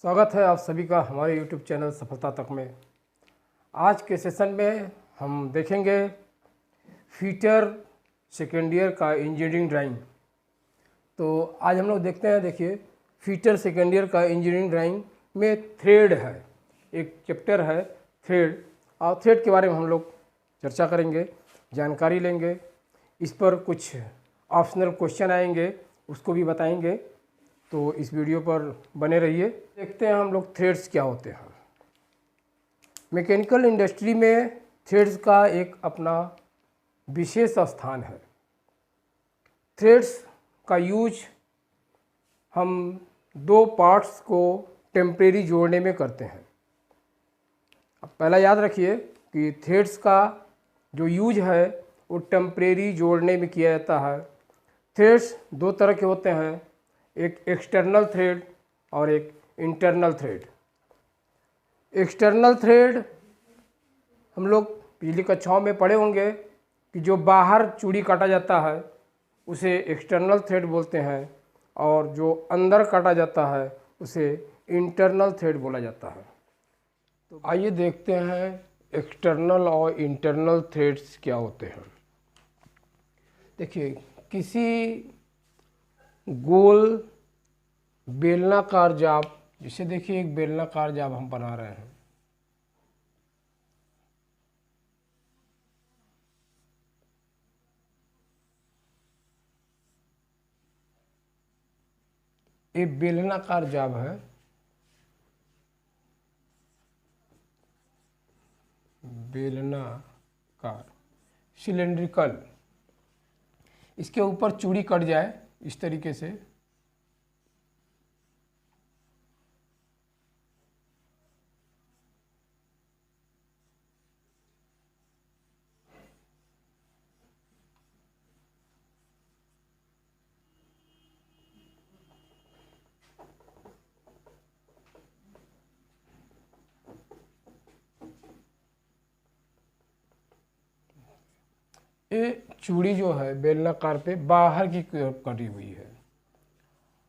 स्वागत है आप सभी का हमारे YouTube चैनल सफलता तक में। आज के सेशन में हम देखेंगे फीटर सेकेंड ईयर का इंजीनियरिंग ड्राइंग। तो आज हम लोग देखते हैं, देखिए फीटर सेकेंड ईयर का इंजीनियरिंग ड्राइंग में थ्रेड है, एक चैप्टर है थ्रेड, और थ्रेड के बारे में हम लोग चर्चा करेंगे, जानकारी लेंगे। इस पर कुछ ऑप्शनल क्वेश्चन आएंगे, उसको भी बताएंगे, तो इस वीडियो पर बने रहिए। देखते हैं हम लोग थ्रेड्स क्या होते हैं। मैकेनिकल इंडस्ट्री में थ्रेड्स का एक अपना विशेष स्थान है। थ्रेड्स का यूज हम दो पार्ट्स को टेम्परेरी जोड़ने में करते हैं। अब पहला याद रखिए कि थ्रेड्स का जो यूज है वो टेम्परेरी जोड़ने में किया जाता है। थ्रेड्स दो तरह के होते हैं, एक एक्सटर्नल थ्रेड और एक इंटरनल थ्रेड। एक्सटर्नल थ्रेड हम लोग पिछली कक्षाओं में पढ़े होंगे कि जो बाहर चूड़ी काटा जाता है उसे एक्सटर्नल थ्रेड बोलते हैं, और जो अंदर काटा जाता है उसे इंटरनल थ्रेड बोला जाता है। तो आइए देखते हैं एक्सटर्नल और इंटरनल थ्रेड्स क्या होते हैं। देखिए, किसी गोल बेलनाकार जाप, जिसे देखिए एक बेलनाकार जाप हम बना रहे हैं, ये बेलनाकार जाप है। बेलनाकार सिलेंड्रिकल, इसके ऊपर चूड़ी कट जाए इस तरीके से, ये चूड़ी जो है बेलनाकार पे बाहर की कटी हुई है,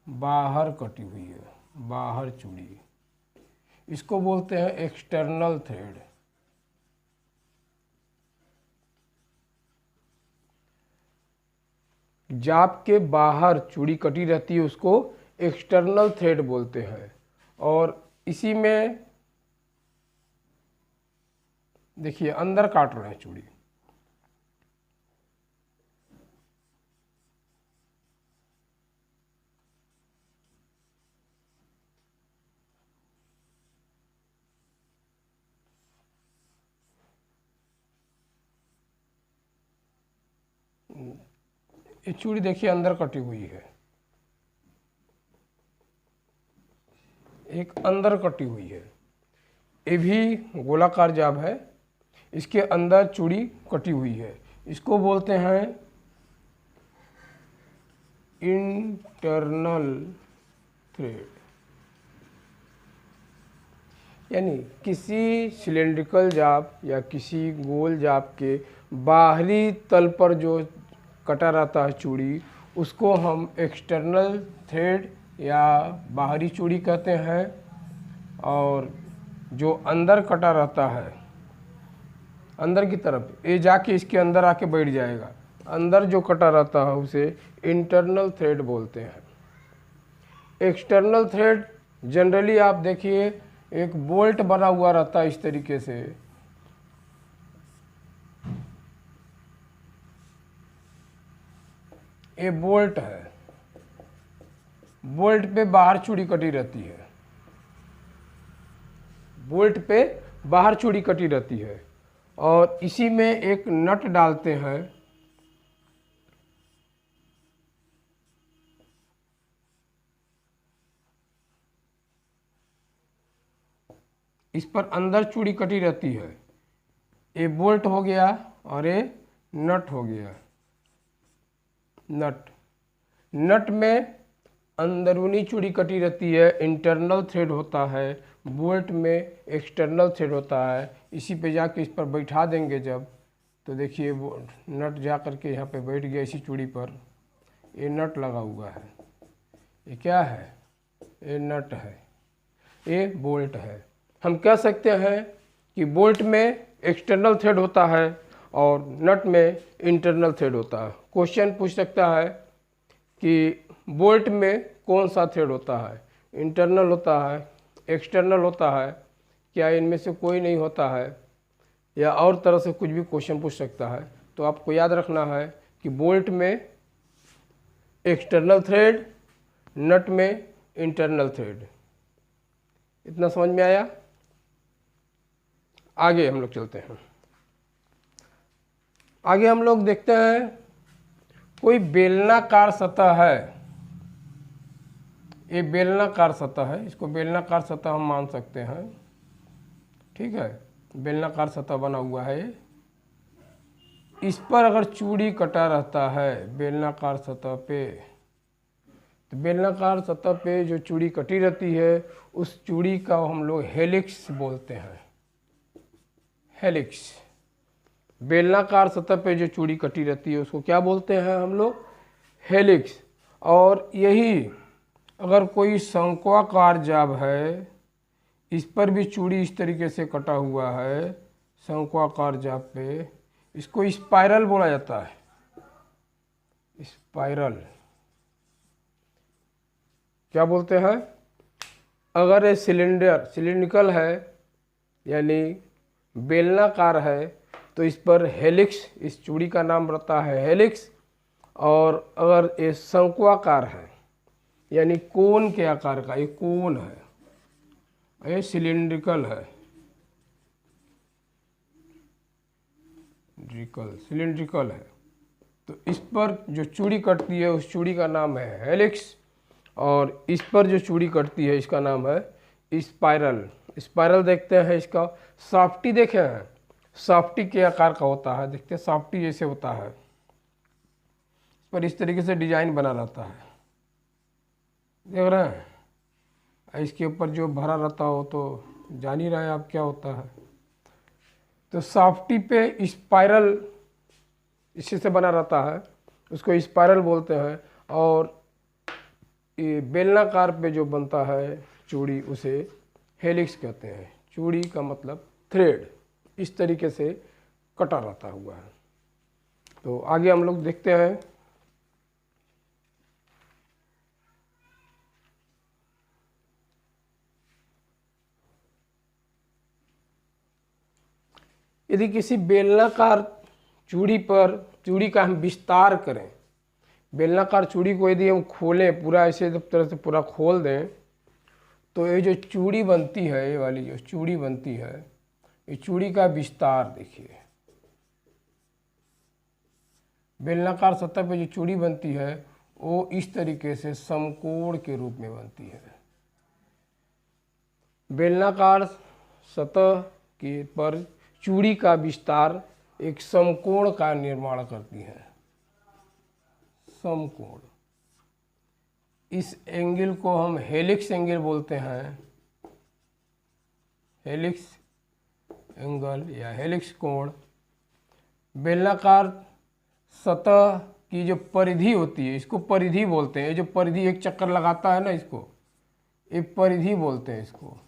बाहर कटी हुई है, बाहर चूड़ी, इसको बोलते हैं एक्सटर्नल थ्रेड। जाप के बाहर चूड़ी कटी रहती है उसको एक्सटर्नल थ्रेड बोलते हैं। और इसी में देखिए अंदर काट रहे हैं चूड़ी, ये चूड़ी देखिए अंदर कटी हुई है, एक अंदर कटी हुई है। ये भी गोलाकार जाप है, इसके अंदर चूड़ी कटी हुई है, इसको बोलते हैं इंटरनल थ्रेड। यानी किसी सिलेंड्रिकल जाप या किसी गोल जाप के बाहरी तल पर जो कटा रहता है चूड़ी, उसको हम एक्सटर्नल थ्रेड या बाहरी चूड़ी कहते हैं। और जो अंदर कटा रहता है अंदर की तरफ, ये जाके इसके अंदर आके बैठ जाएगा, अंदर जो कटा रहता है उसे इंटरनल थ्रेड बोलते हैं। एक्सटर्नल थ्रेड जनरली आप देखिए एक बोल्ट बना हुआ रहता है इस तरीके से, ये बोल्ट है, बोल्ट पे बाहर चूड़ी कटी रहती है, बोल्ट पे बाहर चूड़ी कटी रहती है, और इसी में एक नट डालते हैं। इस पर अंदर चूड़ी कटी रहती है, ये बोल्ट हो गया और ये नट हो गया। नट में अंदरूनी चूड़ी कटी रहती है, इंटरनल थ्रेड होता है। बोल्ट में एक्सटर्नल थ्रेड होता है। इसी पे जाके इस पर बैठा देंगे जब, तो देखिए वो नट जा करके यहाँ पे बैठ गया इसी चूड़ी पर। ये नट लगा हुआ है, ये क्या है, ये नट है। ये बोल्ट है। हम कह सकते हैं कि बोल्ट में एक्सटर्नल थ्रेड होता है और नट में इंटरनल थ्रेड होता है। क्वेश्चन पूछ सकता है कि बोल्ट में कौन सा थ्रेड होता है, इंटरनल होता है, एक्सटर्नल होता है, क्या इनमें से कोई नहीं होता है, या और तरह से कुछ भी क्वेश्चन पूछ सकता है। तो आपको याद रखना है कि बोल्ट में एक्सटर्नल थ्रेड, नट में इंटरनल थ्रेड। इतना समझ में आया? आगे हम लोग चलते हैं। आगे हम लोग देखते हैं कोई बेलनाकार सतह है। ये बेलनाकार सतह है, इसको बेलनाकार सतह हम मान सकते हैं। ठीक है, बेलनाकार सतह बना हुआ है। इस पर अगर चूड़ी कटा रहता है बेलनाकार सतह पे, तो बेलनाकार सतह पे जो चूड़ी कटी रहती है उस चूड़ी का हम लोग हेलिक्स बोलते हैं। हेलिक्स, बेलनाकार सतह पे जो चूड़ी कटी रहती है उसको क्या बोलते हैं हम लोग? हेलिक्स। और यही अगर कोई शंक्वाकार जाब है, इस पर भी चूड़ी इस तरीके से कटा हुआ है शंक्वाकार जाब पे, इसको स्पाइरल बोला जाता है। स्पाइरल क्या बोलते हैं? अगर ये सिलिंड्रिकल है यानी बेलनाकार है तो इस पर हेलिक्स, इस चूड़ी का नाम रहता है हेलिक्स। और अगर ये शंक्वाकार है यानी कोन के आकार का, ये कोन है, ये सिलिंड्रिकल है, सिलिंड्रिकल है, तो इस पर जो चूड़ी कटती है उस चूड़ी का नाम है हेलिक्स। और इस पर जो चूड़ी कटती है इसका नाम है स्पाइरल। स्पाइरल देखते हैं, इसका सॉफ्टी देखे हैं, सॉफ्टी के आकार का होता है, देखते हैं सॉफ्टी जैसे होता है, इस पर इस तरीके से डिजाइन बना रहता है, देख रहे हैं। इसके ऊपर जो भरा रहता हो तो जान ही रहे हैं आप क्या होता है। तो सॉफ्टी पे स्पाइरल इसी से बना रहता है, उसको स्पाइरल बोलते हैं। और ये बेलनाकार पे जो बनता है चूड़ी उसे हेलिक्स कहते हैं। चूड़ी का मतलब थ्रेड, इस तरीके से कटा रहता हुआ है। तो आगे हम लोग देखते हैं। यदि किसी बेलनाकार चूड़ी पर चूड़ी का हम विस्तार करें, बेलनाकार चूड़ी को यदि हम खोलें पूरा, ऐसे तरह से पूरा खोल दें, तो ये जो चूड़ी बनती है, ये वाली जो चूड़ी बनती है, ये चूड़ी का विस्तार देखिए। बेलनाकार सतह पे जो चूड़ी बनती है वो इस तरीके से समकोण के रूप में बनती है। बेलनाकार सतह के पर चूड़ी का विस्तार एक समकोण का निर्माण करती है। समकोण, इस एंगल को हम हेलिक्स एंगल बोलते हैं। हेलिक्स एंगल या हेलिक्स कोण। बेलनाकार सतह की जो परिधि होती है इसको परिधि बोलते हैं। ये जो परिधि एक चक्कर लगाता है ना, इसको ये परिधि बोलते हैं। इसको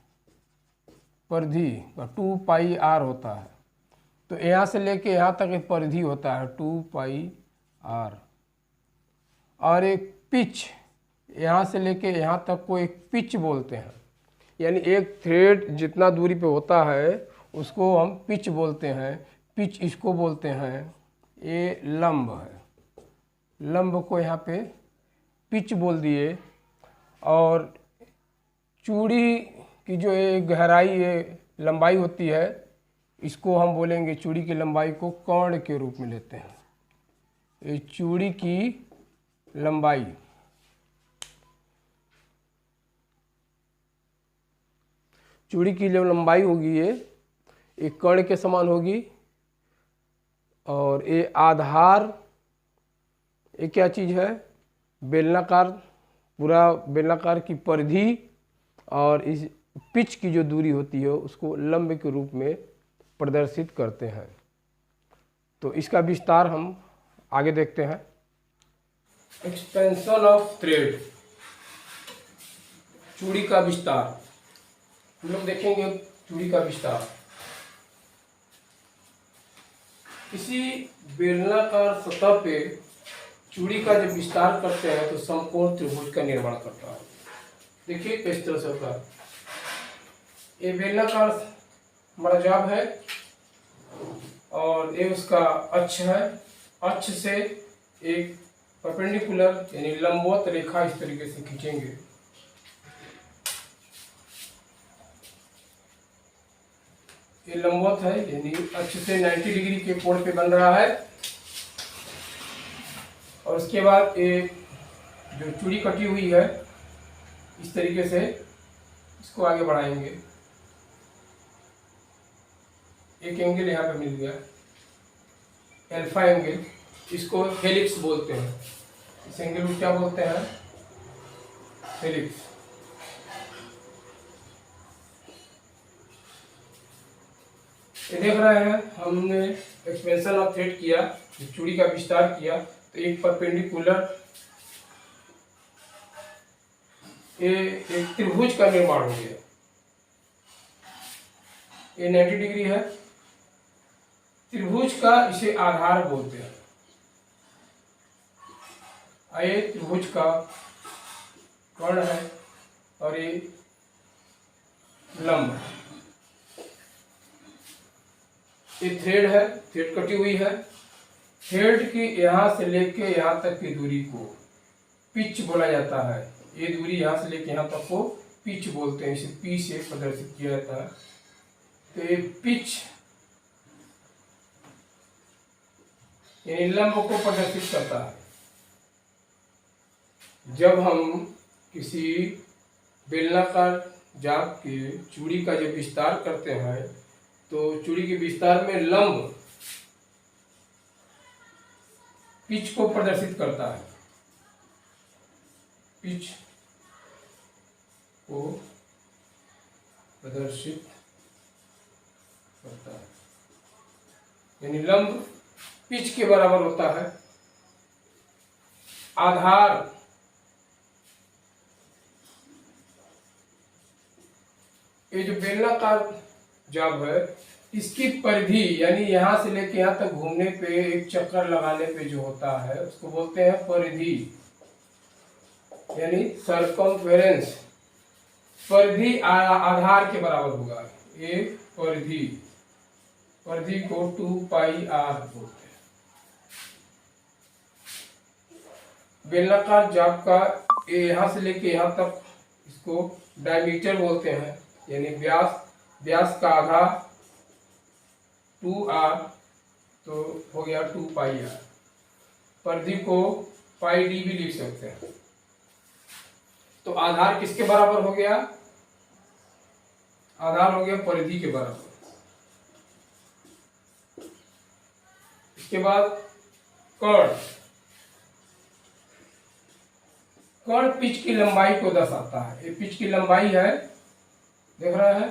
परिधि का 2 पाई r होता है, तो यहाँ से लेके यहाँ तक एक परिधि होता है 2 पाई r। और एक पिच, यहाँ से लेके यहाँ तक को एक पिच बोलते हैं। यानी एक थ्रेड जितना दूरी पे होता है उसको हम पिच बोलते हैं। पिच इसको बोलते हैं। ये लंब है, लंब को यहाँ पे पिच बोल दिए। और चूड़ी की जो ये गहराई, ये लंबाई होती है, इसको हम बोलेंगे, चूड़ी की लंबाई को कर्ण के रूप में लेते हैं। ये चूड़ी की लंबाई, चूड़ी की जो लंबाई होगी ये एक कर्ण के समान होगी। और ये आधार, ये क्या चीज़ है? बेलनाकार, पूरा बेलनाकार की परिधि। और इस पिच की जो दूरी होती है उसको लंब के रूप में प्रदर्शित करते हैं। तो इसका विस्तार हम आगे देखते हैं। एक्सपेंशन ऑफ थ्रेड, चूड़ी का विस्तार। हम लोग देखेंगे चूड़ी का विस्तार। किसी बेलनाकार सतह पे चूड़ी का जब विस्तार करते हैं तो समकोण त्रिभुज का निर्माण करता है। देखिए किस तरह से होता है। ये बेलनाकार हमारा जाब है और ये उसका अक्ष है। अक्ष से एक परपेंडिकुलर यानी लंबवत रेखा इस तरीके से खींचेंगे। ये लंबवत है यानी अक्ष से 90 डिग्री के कोण पे बन रहा है। और उसके बाद ये जो चूड़ी कटी हुई है इस तरीके से इसको आगे बढ़ाएंगे। एक एंगल यहाँ पे मिल गया, अल्फा एंगल, इसको हेलिक्स बोलते हैं। इस एंगल को क्या बोलते हैं? हेलिक्स। ये देख रहे हैं हमने एक्सपेंशन ऑफ थ्रेड किया, चूड़ी का विस्तार किया तो एक परपेंडिकुलर एक त्रिभुज का निर्माण हो गया। ये 90 डिग्री है। त्रिभुज का इसे आधार बोलते हैं। ये त्रिभुज का कर्ण है और ये लंब है। ये थ्रेड है, थ्रेड कटी हुई है। थ्रेड की यहाँ से लेके यहाँ तक की दूरी को पिच बोला जाता है। ये दूरी यहाँ से लेके यहाँ तक को पिच बोलते हैं। इसे पी से प्रदर्शित किया जाता है। तो ये पिच यानी लंब को प्रदर्शित करता है। जब हम किसी बेलनाकार जाब के चूड़ी का जब विस्तार करते हैं तो चूड़ी के विस्तार में लंब पिच को प्रदर्शित करता है। पिच को प्रदर्शित करता है यानी लंब पिच के बराबर होता है। आधार ये जो बेलनाकार जाब है इसकी परिधि यानी यहाँ से लेके यहाँ तक घूमने पे एक चक्कर लगाने पे जो होता है उसको बोलते हैं परिधि यानी सर्कमफेरेंस। परिधि आधार के बराबर होगा। ये परिधि को 2πr बोलते हैं। बेलनाकार जाब का यहाँ से लेके यहाँ तक इसको डायमीटर बोलते हैं यानी व्यास का आधा 2r तो हो गया 2πr। परिधि को πd भी लिख सकते हैं। तो आधार किसके बराबर हो गया? आधार हो गया परिधि के बराबर। इसके बाद कर्ण पिच की लंबाई को दर्शाता है। ये पिच की लंबाई है, देख रहे हैं।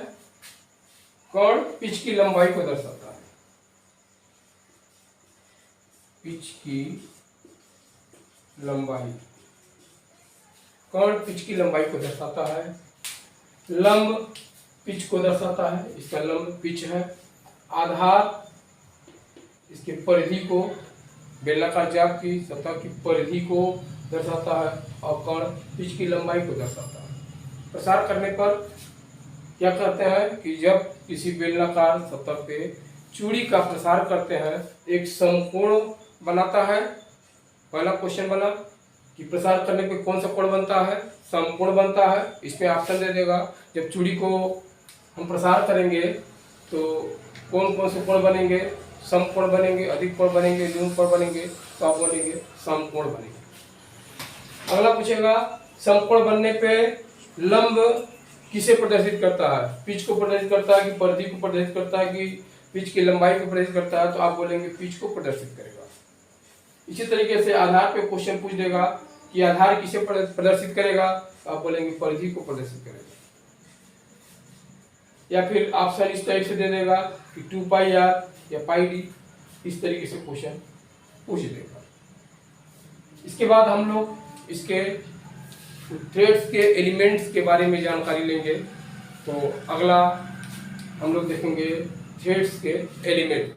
कर्ण पिच की लंबाई को दर्शाता है। पिच की लंबाई, कर्ण पिच की लंबाई को दर्शाता है। लंब पिच को दर्शाता है, इसका लंब पिच है। आधार इसके परिधि को, बेलनाकार जाब की सतह की परिधि को दर्शाता है और कर्ण पिच की लंबाई को दर्शाता है। प्रसार करने पर क्या करते हैं कि जब किसी बेलनाकार सतह पे चूड़ी का प्रसार करते हैं एक समकोण बनाता है। पहला क्वेश्चन बना कि प्रसार करने पे कौन सा कोण बनता है? समकोण बनता है। इसमें ऑप्शन दे देगा। जब चूड़ी को हम प्रसार करेंगे तो कौन कौन से कोण बनेंगे? समकोण बनेंगे, अधिक कोण बनेंगे, न्यून कोण बनेंगे। तो आप बनेंगे समकोण बनेंगे। अगला पूछेगा समकोण बनने पे लंब किसे प्रदर्शित करता है? पिच को प्रदर्शित करता है कि परिधि को प्रदर्शित करता है कि पिच की लंबाई को प्रदर्शित करता है? तो आप बोलेंगे पिच को प्रदर्शित करेगा। इसी तरीके से आधार पे क्वेश्चन पूछ देगा कि आधार किसे प्रदर्शित करेगा? तो आप बोलेंगे परिधि को प्रदर्शित करेगा। या फिर ऑप्शन इस टाइप से दे देगा कि 2πr या πd। इस तरीके से क्वेश्चन पूछ देगा। इसके बाद हम लोग इसके थ्रेड्स के एलिमेंट्स के बारे में जानकारी लेंगे। तो अगला हम लोग देखेंगे थ्रेड्स के एलिमेंट।